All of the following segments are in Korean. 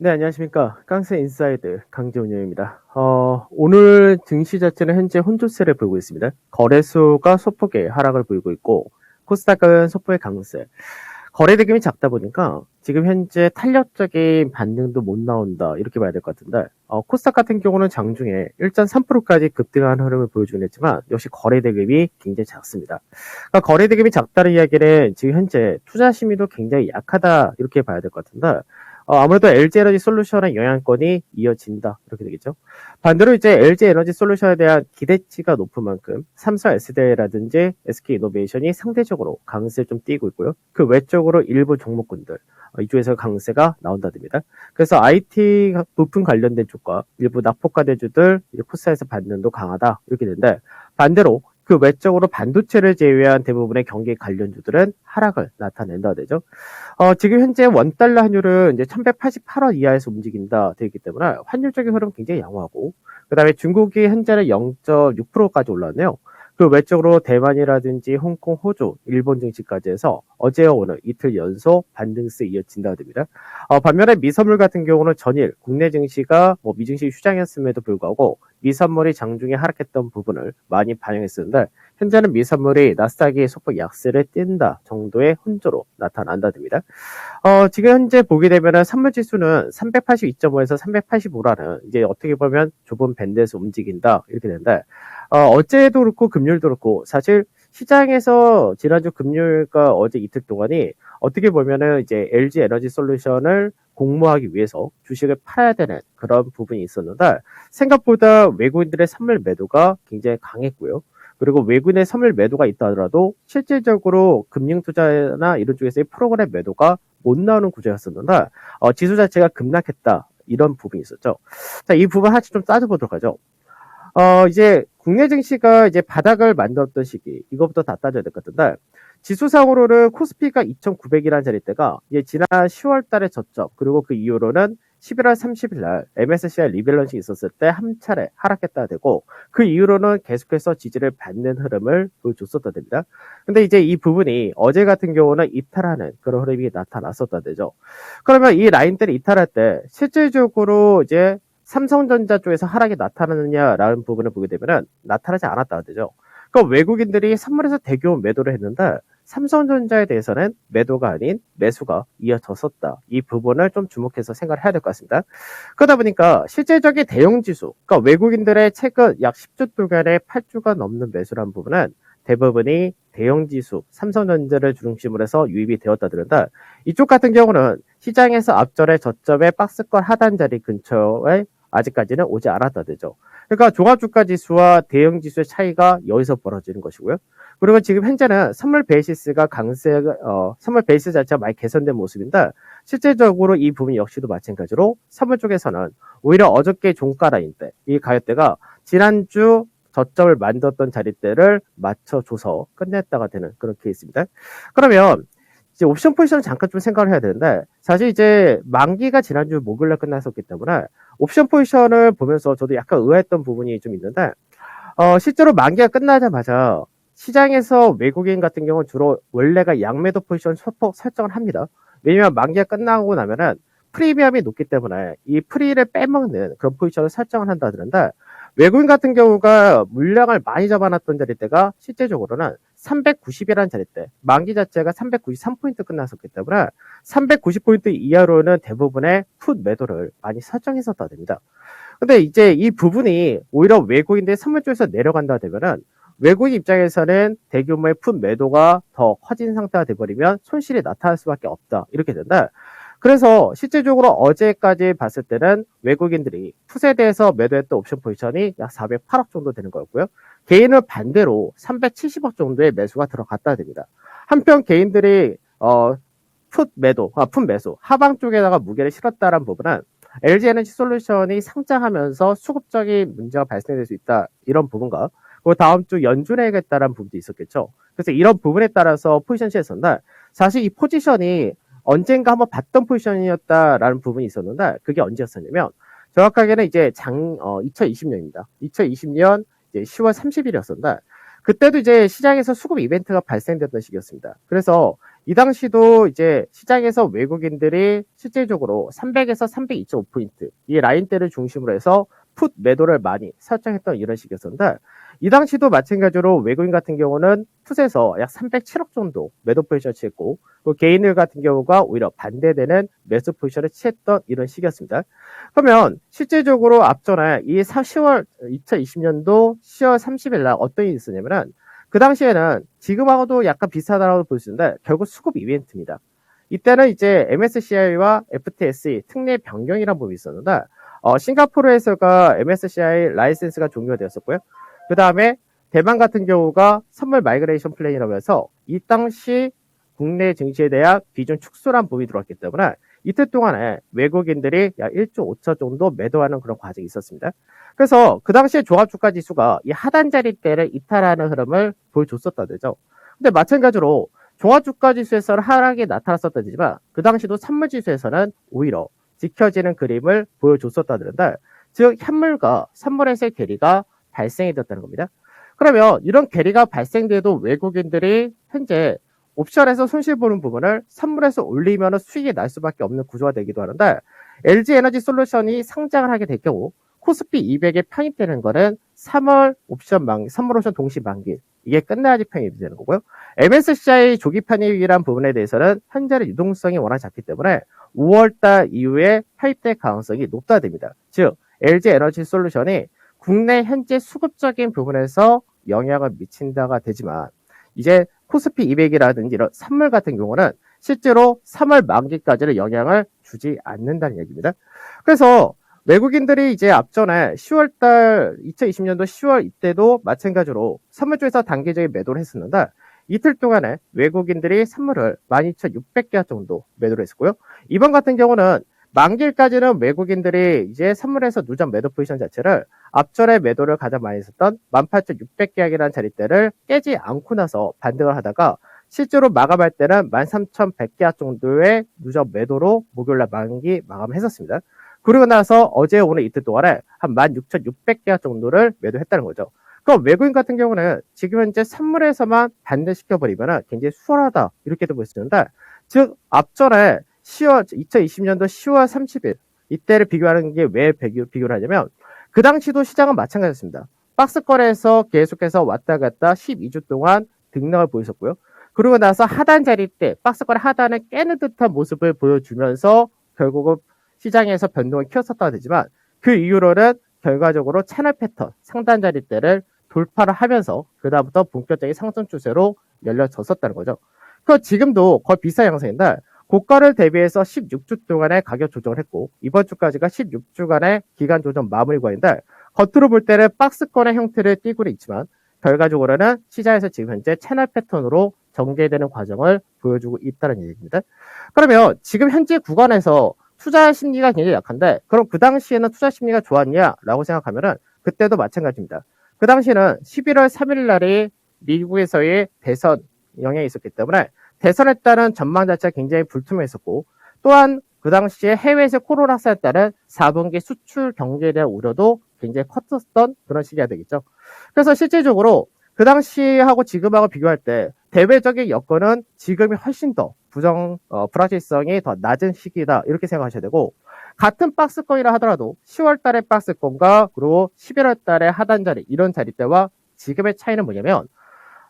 네, 안녕하십니까. 깡스 인사이드 강재운영입니다. 오늘 증시 자체는 현재 혼조세를 보이고 있습니다. 거래소가 소폭의 하락을 보이고 있고, 코스닥은 소폭의 강세. 거래 대금이 작다 보니까 지금 현재 탄력적인 반등도 못 나온다. 이렇게 봐야 될 것 같은데, 코스닥 같은 경우는 장중에 1.3%까지 급등한 흐름을 보여주긴 했지만, 역시 거래 대금이 굉장히 작습니다. 그러니까 거래 대금이 작다는 이야기는 지금 현재 투자 심리도 굉장히 약하다. 이렇게 봐야 될 것 같은데, 아무래도 LG에너지 솔루션의 영향권이 이어진다. 이렇게 되겠죠. 반대로 이제 LG에너지 솔루션에 대한 기대치가 높은 만큼 삼성 SDI라든지 SK이노베이션이 상대적으로 강세를 좀 띠고 있고요. 그 외적으로 일부 종목군들 이쪽에서 강세가 나온다듭니다. 그래서 IT 부품 관련된 쪽과 일부 낙폭과대주들 코스닥에서 반등도 강하다. 이렇게 되는데 반대로 그 외적으로 반도체를 제외한 대부분의 경기 관련주들은 하락을 나타낸다 되죠. 지금 현재 원달러 환율은 이제 1188원 이하에서 움직인다 되어 있기 때문에 환율적인 흐름 굉장히 양호하고, 그 다음에 중국이 현재는 0.6%까지 올랐네요. 그 외적으로 대만이라든지 홍콩, 호주, 일본 증시까지 해서 어제와 오늘 이틀 연속 반등세 이어진다고 됩니다. 반면에 미선물 같은 경우는 전일 국내 증시가 미증시 휴장이었음에도 불구하고 미선물이 장중에 하락했던 부분을 많이 반영했었는데, 현재는 미선물이 나스닥이 소폭 약세를 띈다 정도의 혼조로 나타난다듭니다. 지금 현재 보게 되면은 선물지수는 382.5에서 385라는 이제 어떻게 보면 좁은 밴드에서 움직인다 이렇게 되는데, 어제도 그렇고 금요일도 그렇고 사실 시장에서 지난주 금요일과 어제 이틀 동안이 어떻게 보면은 이제 LG 에너지 솔루션을 공모하기 위해서 주식을 팔아야 되는 그런 부분이 있었는데, 생각보다 외국인들의 선물 매도가 굉장히 강했고요. 그리고 외국인의 선물 매도가 있다 하더라도 실질적으로 금융투자나 이런 쪽에서의 프로그램 매도가 못 나오는 구조였었는데, 지수 자체가 급락했다. 이런 부분이 있었죠. 자, 이 부분 하나씩 좀 따져보도록 하죠. 이제 국내 증시가 이제 바닥을 만들었던 시기, 이것부터 다 따져야 될 것 같은데, 지수상으로는 코스피가 2,900이라는 자리대가 이제 지난 10월 달에 저점, 그리고 그 이후로는 11월 30일 날 MSCI 리밸런싱 있었을 때 한 차례 하락했다 되고, 그 이후로는 계속해서 지지를 받는 흐름을 보여줬었다 됩니다. 근데 이제 이 부분이 어제 같은 경우는 이탈하는 그런 흐름이 나타났었다 되죠. 그러면 이 라인들을 이탈할 때 실질적으로 이제 삼성전자 쪽에서 하락이 나타나느냐라는 부분을 보게 되면은 나타나지 않았다 되죠. 그러니까 외국인들이 선물에서 대규모 매도를 했는데 삼성전자에 대해서는 매도가 아닌 매수가 이어졌었다. 이 부분을 좀 주목해서 생각을 해야 될 것 같습니다. 그러다 보니까 실제적인 대형 지수, 그러니까 외국인들의 최근 약 10주 동안의 8주가 넘는 매수라는 부분은 대부분이 대형 지수, 삼성전자를 중심으로 해서 유입이 되었다 드는데, 이쪽 같은 경우는 시장에서 앞전에 저점의 박스권 하단 자리 근처에 아직까지는 오지 않았다 되죠. 그러니까 종합주가 지수와 대형 지수의 차이가 여기서 벌어지는 것이고요. 그리고 지금 현재는 선물 베이시스가 선물 베이스 자체가 많이 개선된 모습인데, 실제적으로 이 부분 역시도 마찬가지로 선물 쪽에서는 오히려 어저께 종가 라인 때, 이 가격대가 지난주 저점을 만들었던 자리대를 맞춰줘서 끝냈다가 되는 그런 케이스입니다. 그러면 이제 옵션 포지션을 잠깐 좀 생각을 해야 되는데, 사실 이제 만기가 지난주 목요일에 끝났었기 때문에 옵션 포지션을 보면서 저도 약간 의아했던 부분이 좀 있는데, 실제로 만기가 끝나자마자 시장에서 외국인 같은 경우는 주로 원래가 양매도 포지션 소폭 설정을 합니다. 왜냐면 만기가 끝나고 나면은 프리미엄이 높기 때문에 이 프리를 빼먹는 그런 포지션을 설정을 한다 그러는데, 외국인 같은 경우가 물량을 많이 잡아놨던 자리대가 실제적으로는 390이라는 자리대, 만기 자체가 393포인트 끝났었기 때문에 390포인트 이하로는 대부분의 풋 매도를 많이 설정했었다 됩니다. 근데 이제 이 부분이 오히려 외국인들의 선물 쪽에서 내려간다 되면은 외국인 입장에서는 대규모의 풋 매도가 더 커진 상태가 돼버리면 손실이 나타날 수밖에 없다. 이렇게 된다. 그래서 실질적으로 어제까지 봤을 때는 외국인들이 풋에 대해서 매도했던 옵션 포지션이 약 408억 정도 되는 거였고요. 개인은 반대로 370억 정도의 매수가 들어갔다 됩니다. 한편 개인들이 풋 매수 하방 쪽에다가 무게를 실었다는 부분은 LG 에너지 솔루션이 상장하면서 수급적인 문제가 발생될 수 있다, 이런 부분과 그 다음 주 연준해야겠다는 부분도 있었겠죠. 그래서 이런 부분에 따라서 포지션 취했었는데, 사실 이 포지션이 언젠가 한번 봤던 포지션이었다라는 부분이 있었는데, 그게 언제였었냐면 정확하게는 이제 2020년입니다. 2020년 이제 10월 30일이었었는데, 그때도 이제 시장에서 수급 이벤트가 발생됐던 시기였습니다. 그래서 이 당시도 이제 시장에서 외국인들이 실질적으로 300에서 302.5포인트 이 라인대를 중심으로 해서 풋 매도를 많이 설정했던 이런 시기였었는데 이 당시도 마찬가지로 외국인 같은 경우는 풋에서 약 307억 정도 매도 포지션을 취했고 또 개인들 같은 경우가 오히려 반대되는 매수 포지션을 취했던 이런 시기였습니다. 그러면 실질적으로 앞전에 이 10월 2020년도 10월 30일 날 어떤 일이 있었냐면은 그 당시에는 지금하고도 약간 비슷하다고 볼 수 있는데 결국 수급 이벤트입니다. 이때는 이제 MSCI와 FTSE 특례 변경이라는 부분이 있었는데 싱가포르에서가 MSCI 라이센스가 종료가 되었었고요. 그 다음에 대만 같은 경우가 선물 마이그레이션 플랜이라고 해서 이 당시 국내 증시에 대한 비중 축소란 부분이 들어왔기 때문에 이틀 동안에 외국인들이 약 1조 5천 정도 매도하는 그런 과정이 있었습니다. 그래서 그 당시에 종합주가 지수가 이 하단자리대를 이탈하는 흐름을 보여줬었다는 거죠. 근데 마찬가지로 종합주가 지수에서는 하락이 나타났었다지만 그 당시도 선물지수에서는 오히려 지켜지는 그림을 보여줬었다는데 즉 현물과 선물에서의 괴리가 발생이 되었다는 겁니다. 그러면 이런 괴리가 발생돼도 외국인들이 현재 옵션에서 손실 보는 부분을 선물에서 올리면 수익이 날 수밖에 없는 구조가 되기도 하는데 LG에너지솔루션이 상장을 하게 될 경우 코스피 200에 편입되는 거는 3월 선물 옵션 동시 만기 이게 끝나야지 편입이 되는 거고요. MSCI 조기 편입이란 부분에 대해서는 현재는 유동성이 워낙 작기 때문에 5월달 이후에 편입될 가능성이 높다 됩니다. 즉 LG에너지솔루션이 국내 현재 수급적인 부분에서 영향을 미친다가 되지만 이제 코스피 200이라든지 이런 선물 같은 경우는 실제로 3월 만기까지는 영향을 주지 않는다는 얘기입니다. 그래서 외국인들이 이제 앞전에 10월달 2020년도 10월 이때도 마찬가지로 선물 쪽에서 단기적인 매도를 했었는데 이틀 동안에 외국인들이 선물을 12,600개 정도 매도를 했었고요. 이번 같은 경우는 만기일까지는 외국인들이 이제 선물에서 누적 매도 포지션 자체를 앞전에 매도를 가장 많이 했었던 18,600계약이라는 자리대를 깨지 않고 나서 반등을 하다가 실제로 마감할 때는 13,100계약 정도의 누적 매도로 목요일날 만기 마감했었습니다. 그러고 나서 어제 오늘 이틀 동안에 한 16,600계약 정도를 매도했다는 거죠. 그럼 외국인 같은 경우는 지금 현재 선물에서만 반등시켜버리면 굉장히 수월하다 이렇게도 볼 수 있는데 즉 앞전에 2020년도 10월 30일 이때를 비교하는 게 왜 비교를 하냐면 그 당시도 시장은 마찬가지였습니다. 박스권에서 계속해서 왔다 갔다 12주 동안 등락을 보였었고요. 그러고 나서 하단 자리대 박스권 하단을 깨는 듯한 모습을 보여주면서 결국은 시장에서 변동을 키웠었다가 되지만 그 이후로는 결과적으로 채널 패턴 상단 자리대를 돌파를 하면서 그다음부터 본격적인 상승 추세로 열려졌었다는 거죠. 그 지금도 거의 비슷한 양상인데 고가를 대비해서 16주 동안의 가격 조정을 했고 이번 주까지가 16주간의 기간 조정 마무리 과인데 겉으로 볼 때는 박스권의 형태를 띠고는 있지만 결과적으로는 시장에서 지금 현재 채널 패턴으로 전개되는 과정을 보여주고 있다는 얘기입니다. 그러면 지금 현재 구간에서 투자 심리가 굉장히 약한데 그럼 그 당시에는 투자 심리가 좋았냐라고 생각하면은 그때도 마찬가지입니다. 그 당시에는 11월 3일 날이 미국에서의 대선 영향이 있었기 때문에 대선에 따른 전망 자체가 굉장히 불투명했었고 또한 그 당시에 해외에서 코로나 확산에 따른 4분기 수출 경기에 대한 우려도 굉장히 컸었던 그런 시기가 되겠죠. 그래서 실질적으로 그 당시하고 지금하고 비교할 때 대외적인 여건은 지금이 훨씬 더 불확실성이 더 낮은 시기다 이렇게 생각하셔야 되고 같은 박스권이라 하더라도 10월 달의 박스권과 그리고 11월 달의 하단자리 이런 자리대와 지금의 차이는 뭐냐면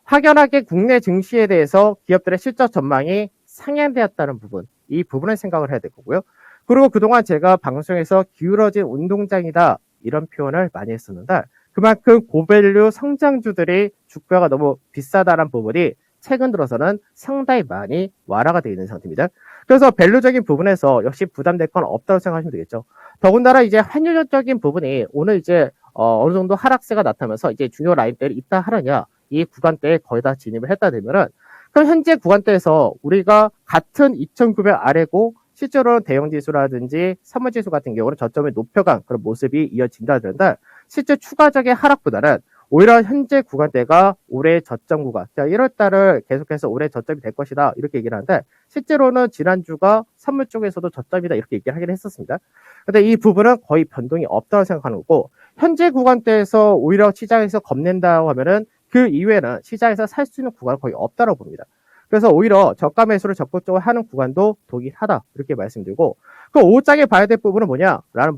확연하게 국내 증시에 대해서 기업들의 실적 전망이 상향되었다는 부분 이 부분을 생각을 해야 될 거고요. 그리고 그동안 제가 방송에서 기울어진 운동장이다 이런 표현을 많이 했었는데 그만큼 고밸류 성장주들이 주가가 너무 비싸다는 부분이 최근 들어서는 상당히 많이 완화가 되어 있는 상태입니다. 그래서 밸류적인 부분에서 역시 부담될 건 없다고 생각하시면 되겠죠. 더군다나 이제 환율적인 부분이 오늘 이제 어느 정도 하락세가 나타나면서 이제 중요 라인대를 이따 하느냐 이 구간대에 거의 다 진입을 했다 되면은 그럼 현재 구간대에서 우리가 같은 2,900 아래고 실제로는 대형지수라든지 선물지수 같은 경우는 저점을 높여간 그런 모습이 이어진다 그런데 실제 추가적인 하락보다는 오히려 현재 구간대가 올해 저점 구간, 자 1월달을 계속해서 올해 저점이 될 것이다 이렇게 얘기를 하는데 실제로는 지난주가 선물 쪽에서도 저점이다 이렇게 얘기를 하긴 했었습니다. 근데 이 부분은 거의 변동이 없다고 생각하는 거고 현재 구간대에서 오히려 시장에서 겁낸다고 하면은 그 이외에는 시장에서 살 수 있는 구간은 거의 없다고 봅니다. 그래서 오히려 저가 매수를 적극적으로 하는 구간도 동일하다 이렇게 말씀드리고, 그 5장에 봐야 될 부분은 뭐냐라는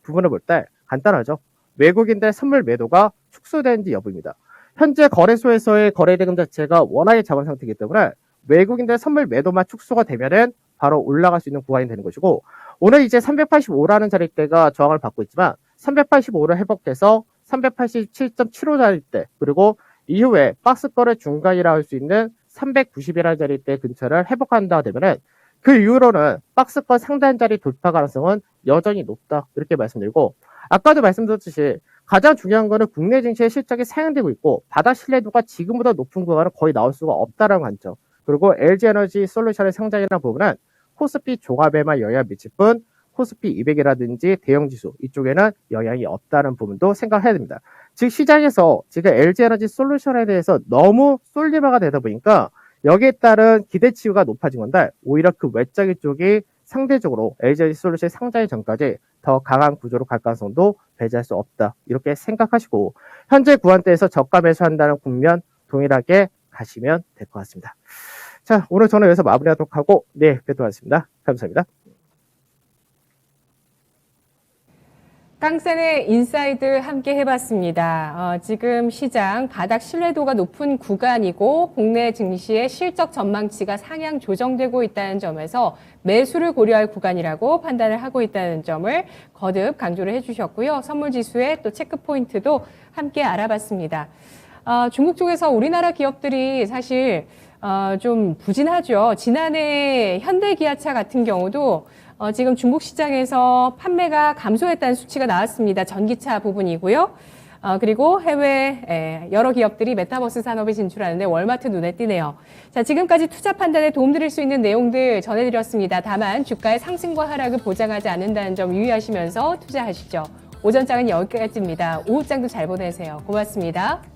부분을 볼 때 간단하죠. 외국인들 선물 매도가 축소되는지 여부입니다. 현재 거래소에서의 거래 대금 자체가 워낙에 작은 상태이기 때문에 외국인들 선물 매도만 축소가 되면은 바로 올라갈 수 있는 구간이 되는 것이고, 오늘 이제 385라는 자리대가 저항을 받고 있지만 385를 회복해서 387.75 자리대, 그리고 이후에 박스권의 중간이라 할 수 있는 390이라는 자리대 근처를 회복한다 되면은 그 이후로는 박스권 상단 자리 돌파 가능성은 여전히 높다 이렇게 말씀드리고, 아까도 말씀드렸듯이 가장 중요한 거는 국내 증시의 실적이 상향되고 있고 바닥 신뢰도가 지금보다 높은 구간은 거의 나올 수가 없다는 관점, 그리고 LG에너지 솔루션의 상장이라는 부분은 코스피 종합에만 영향을 미칠 뿐 코스피 200이라든지 대형지수 이쪽에는 영향이 없다는 부분도 생각해야 됩니다. 즉 시장에서 지금 LG에너지 솔루션에 대해서 너무 솔리바가 되다 보니까 여기에 따른 기대치가 높아진 건데, 오히려 그 외적인 쪽이 상대적으로 LG에너지 솔루션의 상장이 전까지 더 강한 구조로 갈 가능성도 배제할 수 없다 이렇게 생각하시고, 현재 구간대에서 저가 매수한다는 국면 동일하게 가시면 될 것 같습니다. 자, 오늘 저는 여기서 마무리하도록 하고 내일 뵙도록 하겠습니다. 감사합니다. 깡센의 인사이드 함께 해봤습니다. 지금 시장 바닥 신뢰도가 높은 구간이고 국내 증시의 실적 전망치가 상향 조정되고 있다는 점에서 매수를 고려할 구간이라고 판단을 하고 있다는 점을 거듭 강조를 해주셨고요. 선물지수의 또 체크포인트도 함께 알아봤습니다. 중국 쪽에서 우리나라 기업들이 사실 좀 부진하죠. 지난해 현대기아차 같은 경우도 지금 중국 시장에서 판매가 감소했다는 수치가 나왔습니다. 전기차 부분이고요. 그리고 해외 여러 기업들이 메타버스 산업에 진출하는데 월마트 눈에 띄네요. 자, 지금까지 투자 판단에 도움드릴 수 있는 내용들 전해드렸습니다. 다만 주가의 상승과 하락을 보장하지 않는다는 점 유의하시면서 투자하시죠. 오전장은 여기까지입니다. 오후장도 잘 보내세요. 고맙습니다.